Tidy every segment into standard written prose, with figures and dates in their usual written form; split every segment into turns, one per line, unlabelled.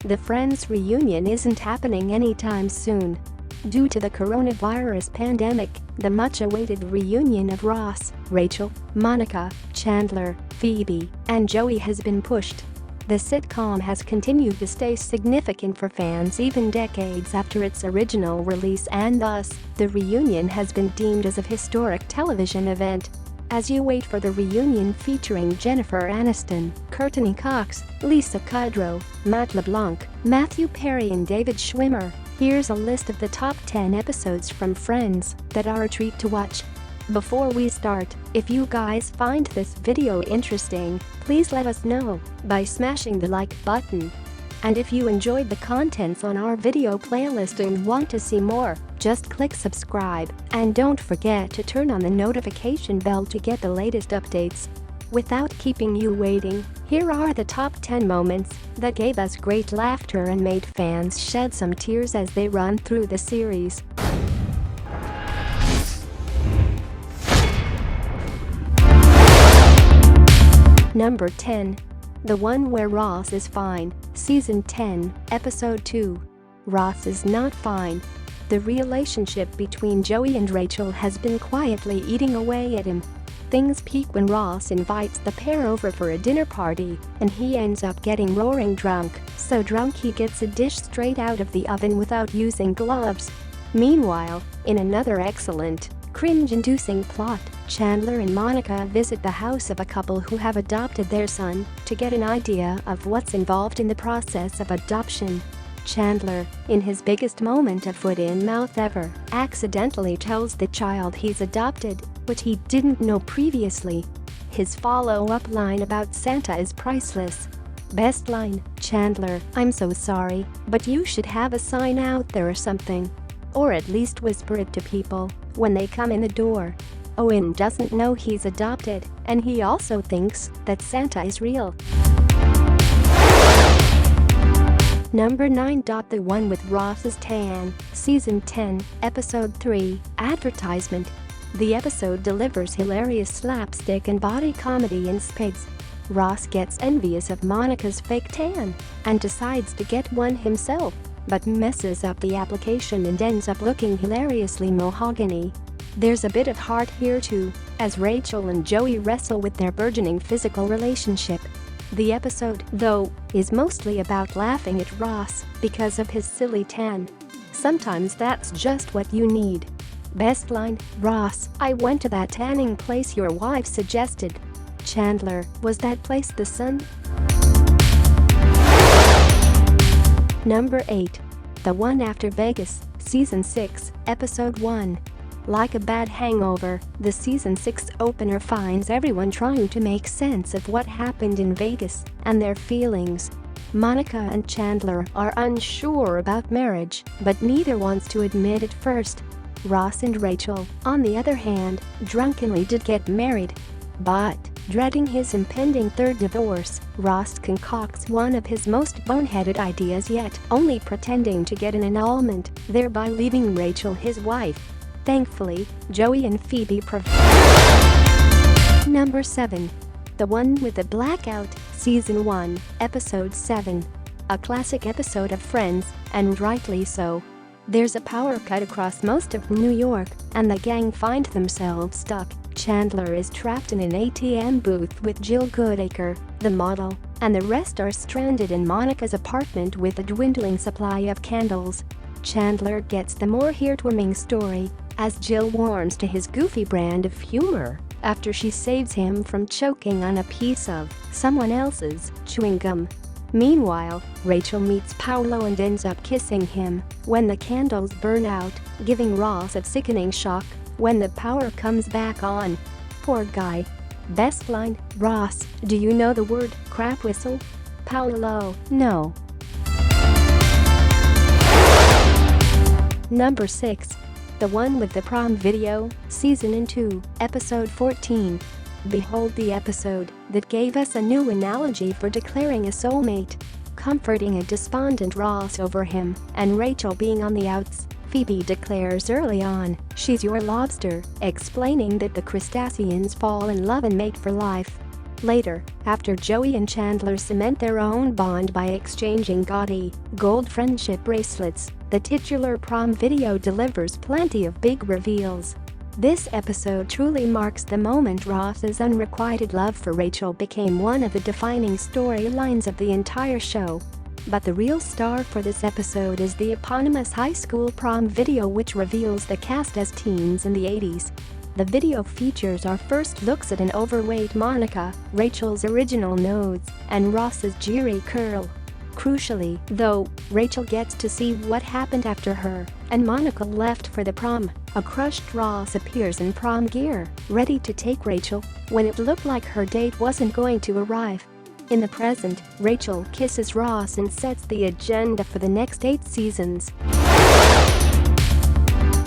the Friends reunion isn't happening anytime soon. Due to the coronavirus pandemic, the much-awaited reunion of Ross, Rachel, Monica, Chandler, Phoebe, and Joey has been pushed. The sitcom has continued to stay significant for fans even decades after its original release, and thus, the reunion has been deemed as a historic television event. As you wait for the reunion featuring Jennifer Aniston, Courteney Cox, Lisa Kudrow, Matt LeBlanc, Perry and David Schwimmer, here's a list of the top 10 episodes from Friends that are a treat to watch. Before we start, if you guys find this video interesting, please let us know by smashing the like button. And if you enjoyed the contents on our video playlist and want to see more, just click subscribe and don't forget to turn on the notification bell to get the latest updates. Without keeping you waiting, here are the top 10 moments that gave us great laughter and made fans shed some tears as they run through the series. Number 10. The one where Ross is fine, Season 10, Episode 2. Ross is not fine. The relationship between Joey and Rachel has been quietly eating away at him. Things peak when Ross invites the pair over for a dinner party, and he ends up getting roaring drunk, so drunk he gets a dish straight out of the oven without using gloves. Meanwhile, in another excellent, cringe-inducing plot, Chandler and Monica visit the house of a couple who have adopted their son to get an idea of what's involved in the process of adoption. Chandler, in his biggest moment of foot-in-mouth ever, accidentally tells the child he's adopted, which he didn't know previously. His follow-up line about Santa is priceless. Best line, Chandler, "I'm so sorry, but you should have a sign out there or something. Or at least whisper it to people when they come in the door." Owen doesn't know he's adopted, and he also thinks that Santa is real. Number 9. The one with Ross's tan, Season 10, Episode 3, Advertisement. The episode delivers hilarious slapstick and body comedy in spades. Ross gets envious of Monica's fake tan and decides to get one himself, but messes up the application and ends up looking hilariously mahogany. There's a bit of heart here too, as Rachel and Joey wrestle with their burgeoning physical relationship. The episode, though, is mostly about laughing at Ross because of his silly tan. Sometimes that's just what you need. Best line, Ross, "I went to that tanning place your wife suggested." Chandler, "Was that place the sun?" Number 8. The one after Vegas, Season 6, Episode 1. Like a bad hangover, the Season 6 opener finds everyone trying to make sense of what happened in Vegas and their feelings. Monica and Chandler are unsure about marriage, but neither wants to admit it first. Ross and Rachel, on the other hand, drunkenly did get married. But, dreading his impending third divorce, Ross concocts one of his most boneheaded ideas yet, only pretending to get an annulment, thereby leaving Rachel his wife. Thankfully, Joey and Phoebe Number 7. The One With The Blackout, Season 1, Episode 7. A classic episode of Friends, and rightly so. There's a power cut across most of New York, and the gang find themselves stuck. Chandler is trapped in an ATM booth with Jill Goodacre, the model, and the rest are stranded in Monica's apartment with a dwindling supply of candles. Chandler gets the more heartwarming story, as Jill warms to his goofy brand of humor after she saves him from choking on a piece of someone else's chewing gum. Meanwhile, Rachel meets Paolo and ends up kissing him when the candles burn out, giving Ross a sickening shock when the power comes back on. Poor guy. Best line, Ross, "Do you know the word crap whistle?" Paolo, "No." Number 6. The one with the prom video, Season 2, Episode 14. Behold the episode that gave us a new analogy for declaring a soulmate. Comforting a despondent Ross over him and Rachel being on the outs, Phoebe declares early on she's your lobster, explaining that the crustaceans fall in love and mate for life. Later, after Joey and Chandler cement their own bond by exchanging gaudy, gold friendship bracelets, the titular prom video delivers plenty of big reveals. This episode truly marks the moment Ross's unrequited love for Rachel became one of the defining storylines of the entire show. But the real star for this episode is the eponymous high school prom video, which reveals the cast as teens in the 80s. The video features our first looks at an overweight Monica, Rachel's original nose, and Ross's Jerry curl. Crucially, though, Rachel gets to see what happened after her and Monica left for the prom. A crushed Ross appears in prom gear, ready to take Rachel, when it looked like her date wasn't going to arrive. In the present, Rachel kisses Ross and sets the agenda for the next 8 seasons.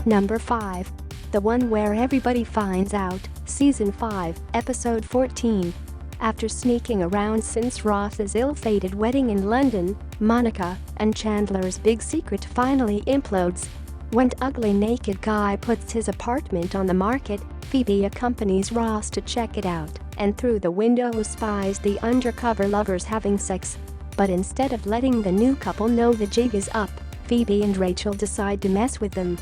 Number 5. The One Where Everybody Finds Out, Season 5, Episode 14. After sneaking around since Ross's ill-fated wedding in London, Monica and Chandler's big secret finally implodes. When ugly naked guy puts his apartment on the market, Phoebe accompanies Ross to check it out, and through the window spies the undercover lovers having sex. But instead of letting the new couple know the jig is up, Phoebe and Rachel decide to mess with them.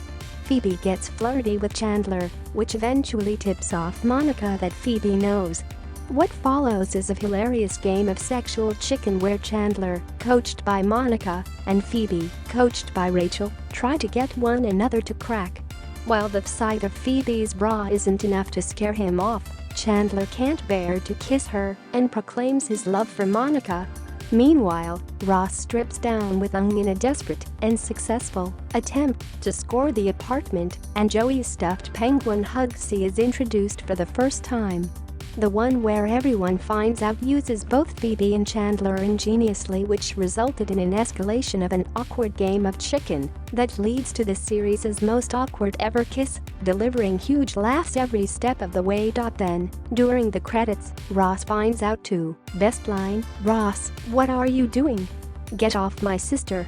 Phoebe gets flirty with Chandler, which eventually tips off Monica that Phoebe knows. What follows is a hilarious game of sexual chicken where Chandler, coached by Monica, and Phoebe, coached by Rachel, try to get one another to crack. While the sight of Phoebe's bra isn't enough to scare him off, Chandler can't bear to kiss her and proclaims his love for Monica. Meanwhile, Ross strips down with Ung in a desperate and successful attempt to score the apartment, and Joey's stuffed penguin Hugsy is introduced for the first time. The One Where Everyone Finds Out uses both Phoebe and Chandler ingeniously, which resulted in an escalation of an awkward game of chicken that leads to the series' most awkward ever kiss, delivering huge laughs every step of the way. Then, during the credits, Ross finds out too. Best line: "Ross, what are you doing? Get off my sister."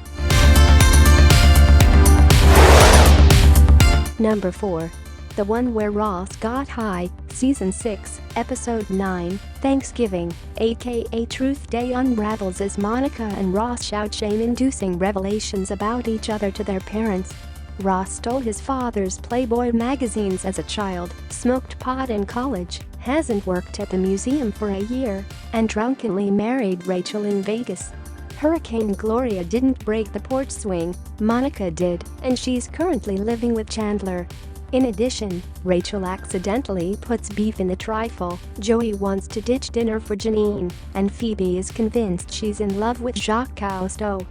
Number 4. The One Where Ross Got High, Season 6, Episode 9, Thanksgiving, aka Truth Day unravels as Monica and Ross shout shame-inducing revelations about each other to their parents. Ross stole his father's Playboy magazines as a child, smoked pot in college, hasn't worked at the museum for a year, and drunkenly married Rachel in Vegas. Hurricane Gloria didn't break the porch swing, Monica did, and she's currently living with Chandler. In addition, Rachel accidentally puts beef in the trifle, Joey wants to ditch dinner for Janine, and Phoebe is convinced she's in love with Jacques Cousteau.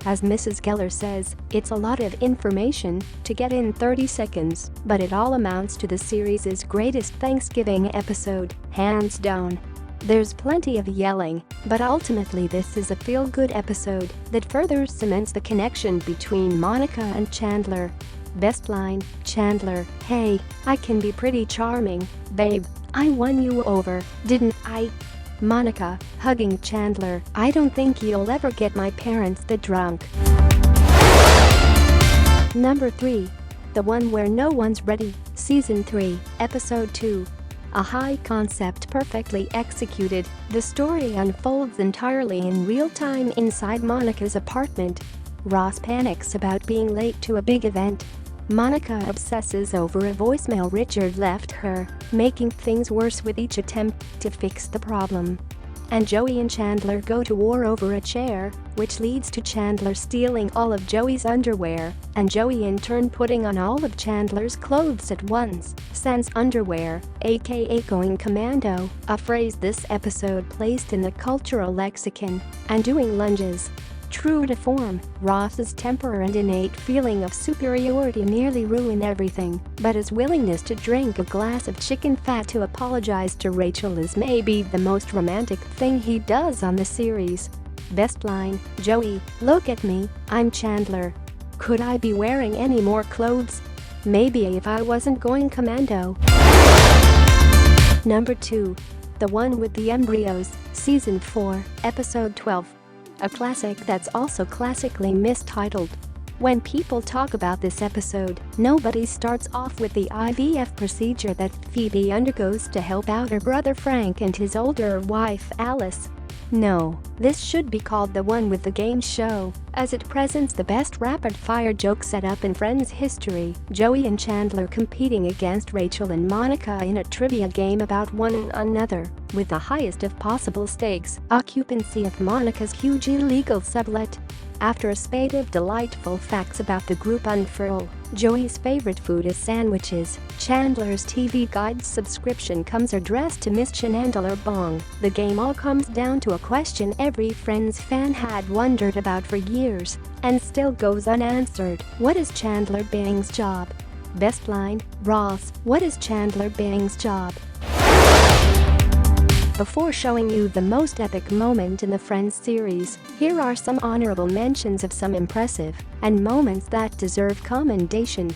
As Mrs. Geller says, it's a lot of information to get in 30 seconds, but it all amounts to the series' greatest Thanksgiving episode, hands down. There's plenty of yelling, but ultimately this is a feel-good episode that further cements the connection between Monica and Chandler. Best line: Chandler, "Hey, I can be pretty charming, babe. I won you over, didn't I?" Monica, hugging Chandler, "I don't think you'll ever get my parents that drunk." Number 3. The One Where No One's Ready, Season 3, Episode 2. A high concept perfectly executed, the story unfolds entirely in real time inside Monica's apartment. Ross panics about being late to a big event. Monica obsesses over a voicemail Richard left her, making things worse with each attempt to fix the problem. And Joey and Chandler go to war over a chair, which leads to Chandler stealing all of Joey's underwear, and Joey in turn putting on all of Chandler's clothes at once, sans underwear, aka going commando, a phrase this episode placed in the cultural lexicon, and doing lunges. True to form, Ross's temper and innate feeling of superiority nearly ruin everything, but his willingness to drink a glass of chicken fat to apologize to Rachel is maybe the most romantic thing he does on the series. Best line: "Joey, look at me, I'm Chandler. Could I be wearing any more clothes? Maybe if I wasn't going commando." Number 2. The One with the Embryos, Season 4, Episode 12. A classic that's also classically mistitled. When people talk about this episode, nobody starts off with the IVF procedure that Phoebe undergoes to help out her brother Frank and his older wife Alice. No, this should be called the One With The Game show, as it presents the best rapid-fire joke setup in Friends history. Joey and Chandler competing against Rachel and Monica in a trivia game about one another, with the highest of possible stakes, occupancy of Monica's huge illegal sublet. After a spate of delightful facts about the group unfurl, Joey's favorite food is sandwiches. Chandler's TV Guide subscription comes addressed to Miss Chandler Bong. The game all comes down to a question every Friends fan had wondered about for years, and still goes unanswered. What is Chandler Bing's job? Best line, Ross, what is Chandler Bing's job? Before showing you the most epic moment in the Friends series, here are some honorable mentions of some impressive and moments that deserve commendation.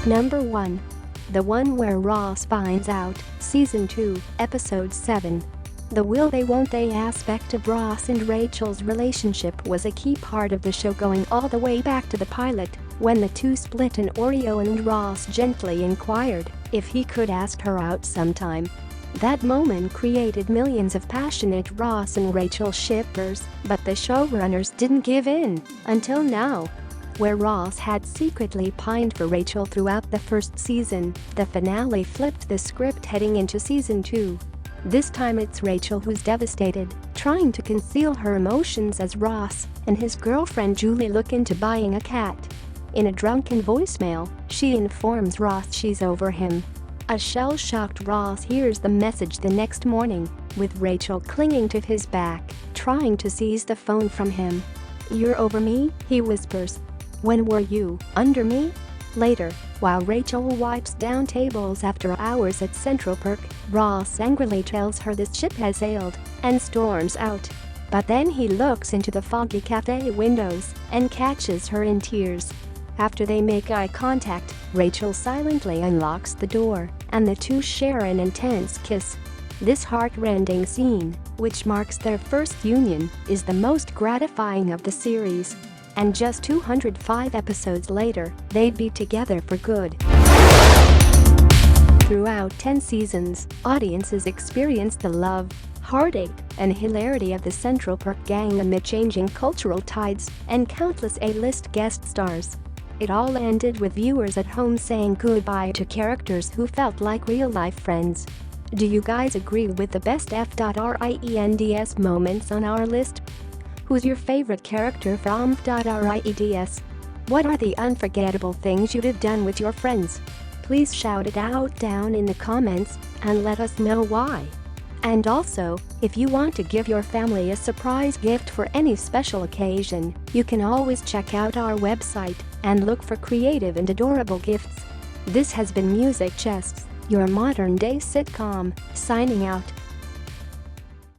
Number 1. The one where Ross finds out, Season 2, Episode 7. The will they won't they aspect of Ross and Rachel's relationship was a key part of the show, going all the way back to the pilot, when the two split and Oreo and Ross gently inquired if he could ask her out sometime. That moment created millions of passionate Ross and Rachel shippers, but the showrunners didn't give in until now. Where Ross had secretly pined for Rachel throughout the first season, the finale flipped the script heading into Season 2. This time it's Rachel who's devastated, trying to conceal her emotions as Ross and his girlfriend Julie look into buying a cat. In a drunken voicemail, she informs Ross she's over him. A shell-shocked Ross hears the message the next morning, with Rachel clinging to his back, trying to seize the phone from him. "You're over me?" he whispers. "When were you under me?" Later, while Rachel wipes down tables after hours at Central Perk, Ross angrily tells her this ship has sailed and storms out. But then he looks into the foggy cafe windows and catches her in tears. After they make eye contact, Rachel silently unlocks the door, and the two share an intense kiss. This heart-rending scene, which marks their first union, is the most gratifying of the series. And just 205 episodes later, they'd be together for good. Throughout 10 seasons, audiences experienced the love, heartache, and hilarity of the Central Perk gang amid changing cultural tides and countless A-list guest stars. It all ended with viewers at home saying goodbye to characters who felt like real-life friends. Do you guys agree with the best F.R.I.E.N.D.S moments on our list? Who's your favorite character from F.R.I.E.N.D.S? What are the unforgettable things you'd have done with your friends? Please shout it out down in the comments and let us know why. And also, if you want to give your family a surprise gift for any special occasion, you can always check out our website and look for creative and adorable gifts. This has been Music Chests, your modern-day sitcom, signing out.